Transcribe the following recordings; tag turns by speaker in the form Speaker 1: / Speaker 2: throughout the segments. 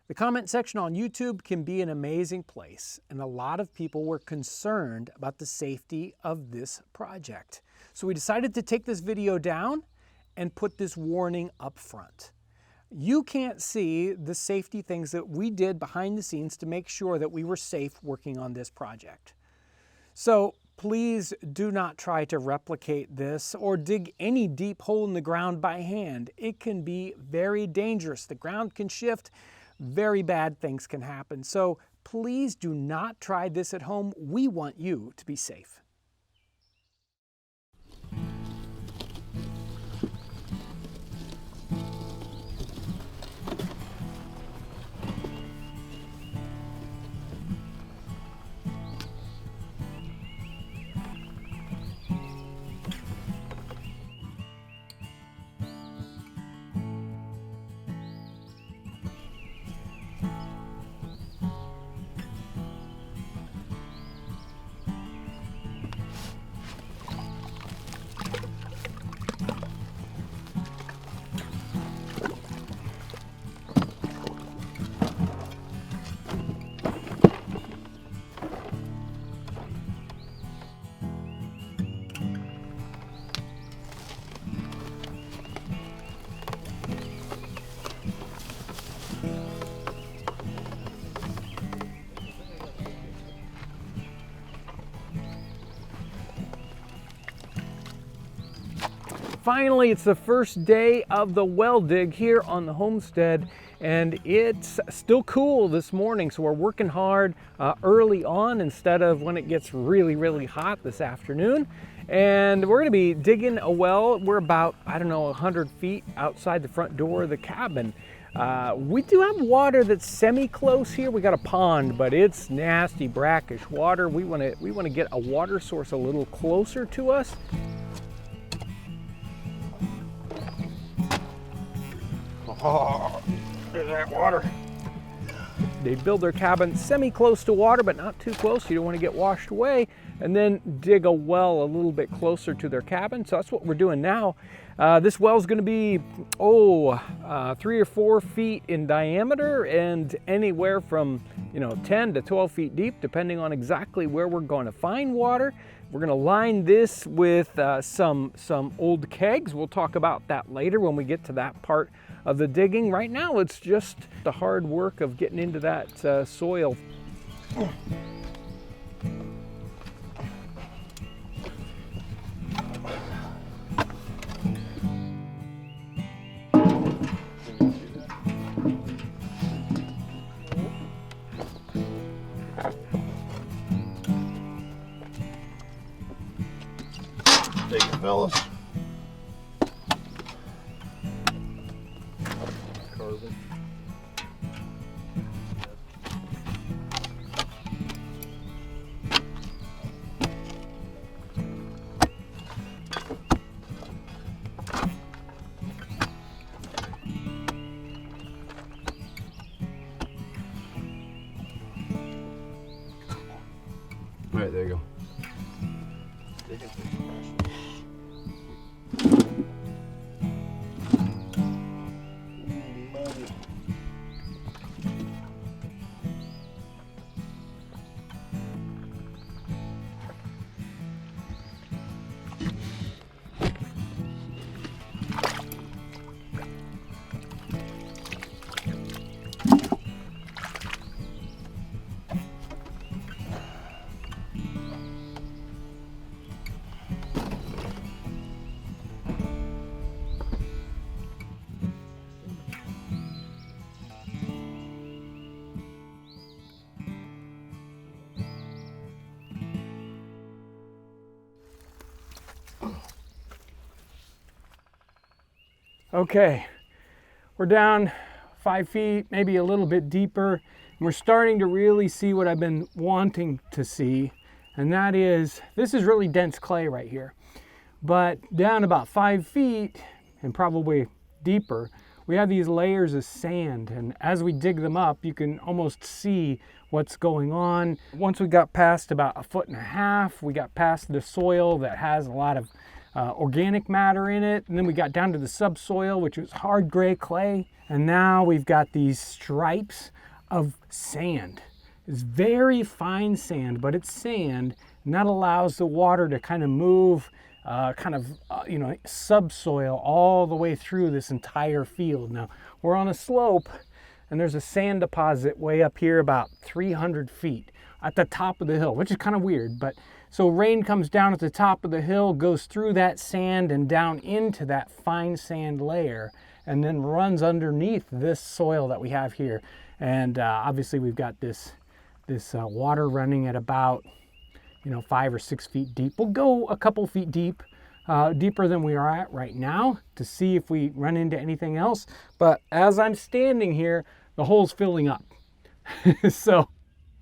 Speaker 1: The comment section on YouTube can be an amazing place, and a lot of people were concerned about the safety of this project. So we decided to take this video down and put this warning up front. You can't see the safety things that we did behind the scenes to make sure that we were safe working on this project. So please do not try to replicate this or dig any deep hole in the ground by hand. It can be very dangerous. The ground can shift. Very bad things can happen. So please do not try this at home. We want you to be safe. Finally, it's the first day of the Weld Dig here on the Homestead, and it's still cool this morning, so we're working hard early on instead of when it gets really, really hot this afternoon. And we're going to be digging a well. We're about, I don't know, 100 feet outside the front door of the cabin. We do have water that's semi-close here. We got a pond, but it's nasty, brackish water. We want to get a water source a little closer to us. Oh, there's that water. They build their cabin semi-close to water, but not too close. You don't want to get washed away. And then dig a well a little bit closer to their cabin. So that's what we're doing now. This well is going to be, 3 or 4 feet in diameter and anywhere from 10 to 12 feet deep, depending on exactly where we're going to find water. We're going to line this with some old kegs. We'll talk about that later when we get to that part of the digging. Right now, it's just the hard work of getting into that soil.
Speaker 2: Take it, fellas. Carbon. All right, there you go.
Speaker 1: Okay, we're down 5 feet, maybe a little bit deeper. And we're starting to really see what I've been wanting to see, and that is, this is really dense clay right here. But down about 5 feet, and probably deeper, we have these layers of sand, and as we dig them up, you can almost see what's going on. Once we got past about 1.5 feet, we got past the soil that has a lot of organic matter in it. And then we got down to the subsoil, which was hard gray clay. And now we've got these stripes of sand. It's very fine sand, but it's sand, and that allows the water to kind of move subsoil all the way through this entire field. Now, we're on a slope, and there's a sand deposit way up here about 300 feet at the top of the hill, which is kind of weird. But so rain comes down at the top of the hill, goes through that sand and down into that fine sand layer, and then runs underneath this soil that we have here. And obviously we've got this water running at about 5 or 6 feet deep. We'll go a couple feet deep, deeper than we are at right now, to see if we run into anything else. But as I'm standing here, the hole's filling up. So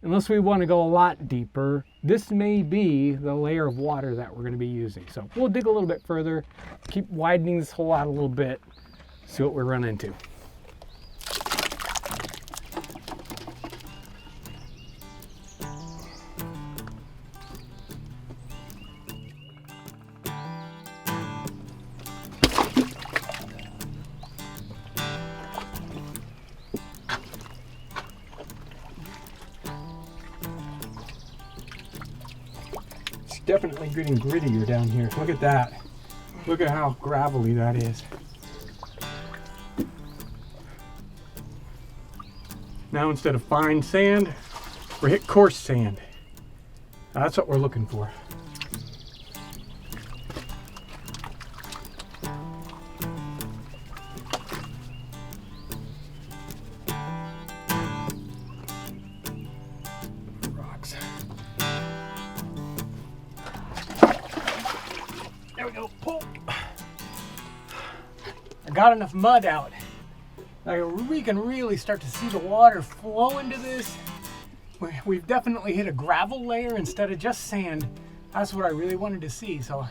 Speaker 1: unless we want to go a lot deeper, this may be the layer of water that we're going to be using. So we'll dig a little bit further, keep widening this hole out a little bit, see what we run into. Definitely getting grittier down here. Look at that. Look at how gravelly that is. Now instead of fine sand, we hit coarse sand. That's what we're looking for. There we go. Pull. I got enough mud out. Now we can really start to see the water flow into this. We've definitely hit a gravel layer instead of just sand. That's what I really wanted to see. So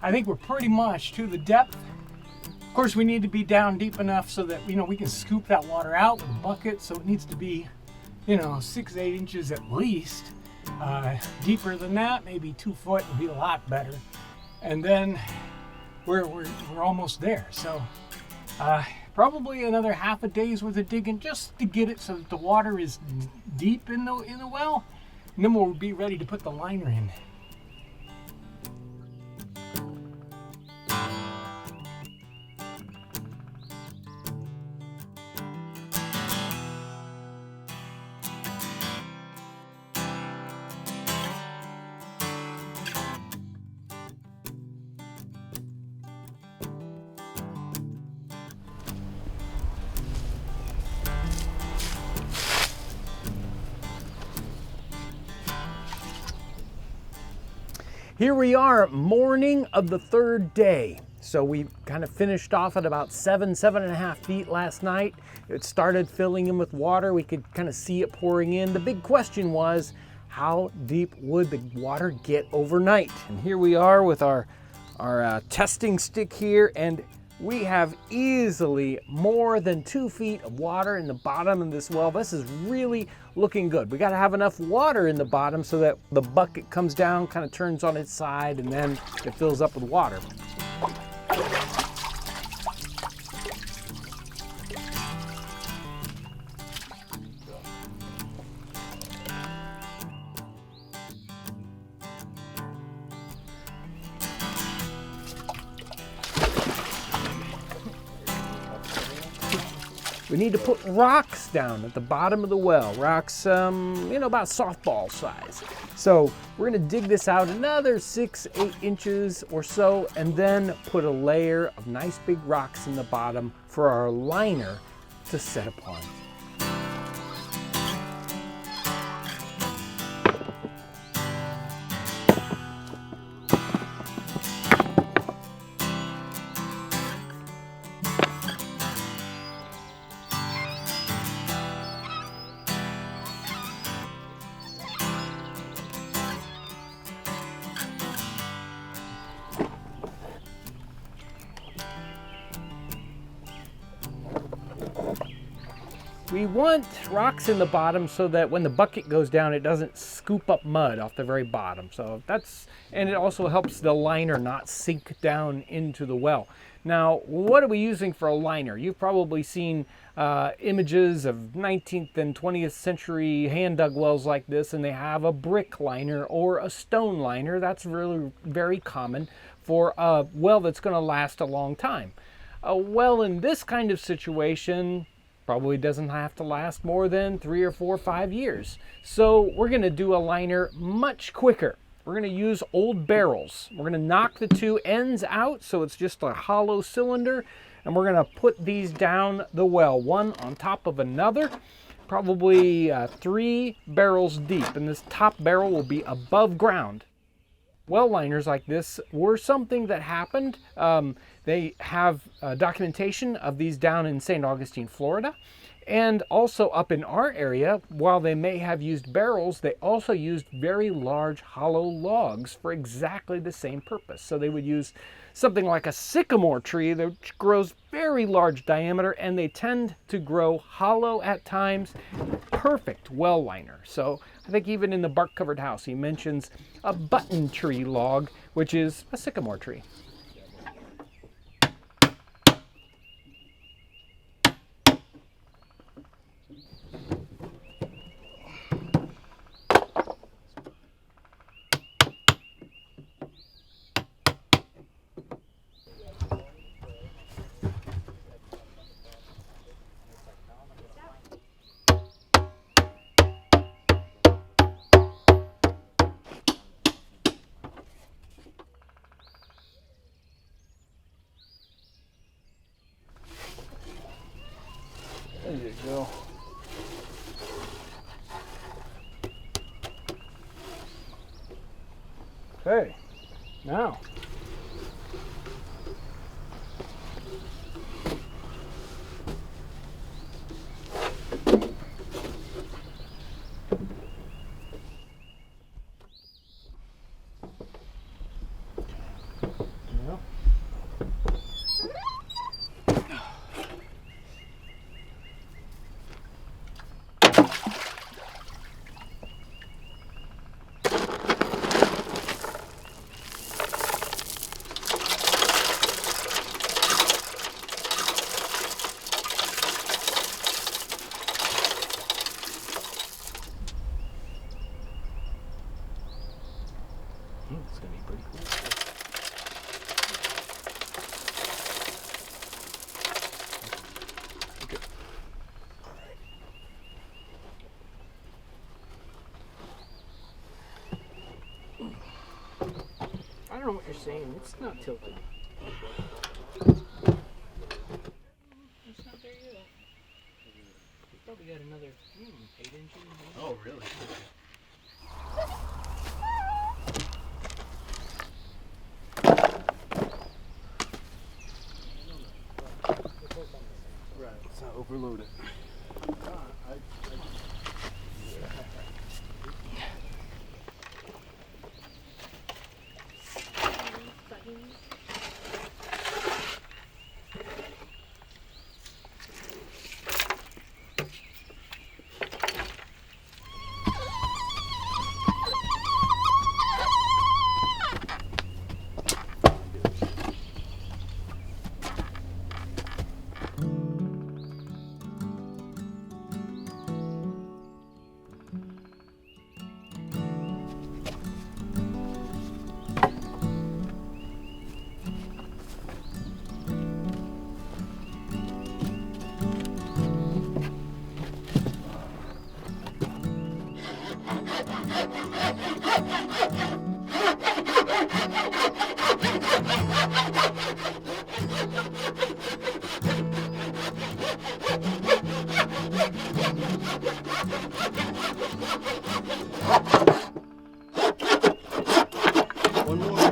Speaker 1: I think we're pretty much to the depth. Of course, we need to be down deep enough so that we can scoop that water out with a bucket. So it needs to be 6-8 inches at least. Deeper than that, maybe 2 foot would be a lot better. And then we're almost there. So probably another half a day's worth of digging just to get it so that the water is deep in the well, and then we'll be ready to put the liner in. Here we are, morning of the third day. So we kind of finished off at about 7.5 feet last night. It started filling in with water. We could kind of see it pouring in. The big question was, how deep would the water get overnight? And here we are with our testing stick here, and we have easily more than 2 feet of water in the bottom of this well. This is really looking good. We got to have enough water in the bottom so that the bucket comes down, kind of turns on its side, and then it fills up with water. We need to put rocks down at the bottom of the well. Rocks, about softball size. So we're gonna dig this out another 6-8 inches or so, and then put a layer of nice big rocks in the bottom for our liner to set upon. We want rocks in the bottom so that when the bucket goes down, it doesn't scoop up mud off the very bottom. So that's, and it also helps the liner not sink down into the well. Now, what are we using for a liner? You've probably seen images of 19th and 20th century hand dug wells like this, and they have a brick liner or a stone liner. That's really very common for a well that's going to last a long time. A well in this kind of situation probably doesn't have to last more than 3 or 4 or 5 years. So we're going to do a liner much quicker. We're going to use old barrels. We're going to knock the two ends out so it's just a hollow cylinder, and we're going to put these down the well, one on top of another, probably 3 barrels deep, and this top barrel will be above ground. Well liners like this were something that happened. They have documentation of these down in St. Augustine, Florida. And also up in our area, while they may have used barrels, they also used very large hollow logs for exactly the same purpose. So they would use something like a sycamore tree that grows very large diameter, and they tend to grow hollow at times. Perfect well liner. So I think even in the bark covered house, he mentions a button tree log, which is a sycamore tree.
Speaker 2: There you go.
Speaker 1: Okay, now. It's going to be pretty cool. Okay. I don't know what you're saying. It's not tilted. It's not there yet. Probably got another 8 inches.
Speaker 2: Oh, really? Right, it's not overloaded. One more.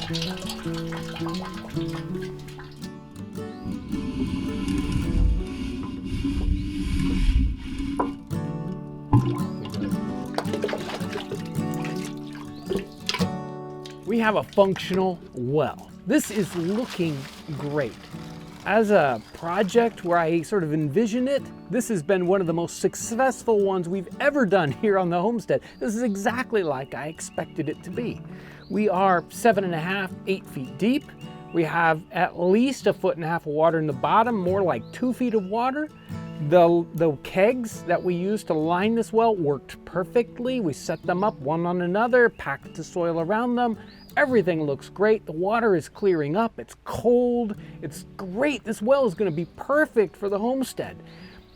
Speaker 1: We have a functional well. This is looking great. As a project where I sort of envision it, this has been one of the most successful ones we've ever done here on the homestead. This is exactly like I expected it to be. We are 7.5, 8 feet deep. We have at least 1.5 feet of water in the bottom, more like 2 feet of water. The kegs that we used to line this well worked perfectly. We set them up one on another, packed the soil around them. Everything looks great. The water is clearing up. It's cold. It's great. This well is going to be perfect for the homestead.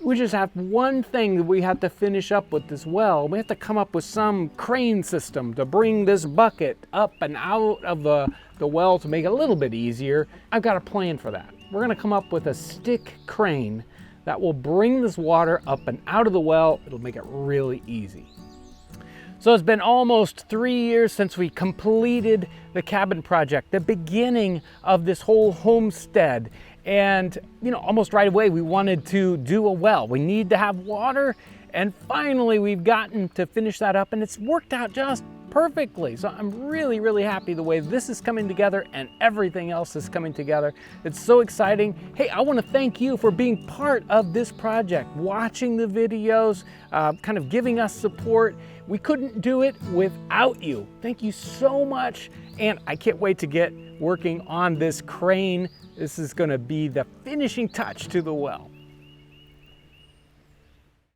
Speaker 1: We just have one thing that we have to finish up with this well. We have to come up with some crane system to bring this bucket up and out of the well to make it a little bit easier. I've got a plan for that. We're going to come up with a stick crane that will bring this water up and out of the well. It'll make it really easy. So it's been almost 3 years since we completed the cabin project, the beginning of this whole homestead. And, almost right away, we wanted to do a well. We need to have water. And finally, we've gotten to finish that up, and it's worked out just perfectly. So I'm really, really happy the way this is coming together and everything else is coming together. It's so exciting. Hey, I want to thank you for being part of this project, watching the videos, kind of giving us support. We couldn't do it without you. Thank you so much. And I can't wait to get working on this crane. This is going to be the finishing touch to the well.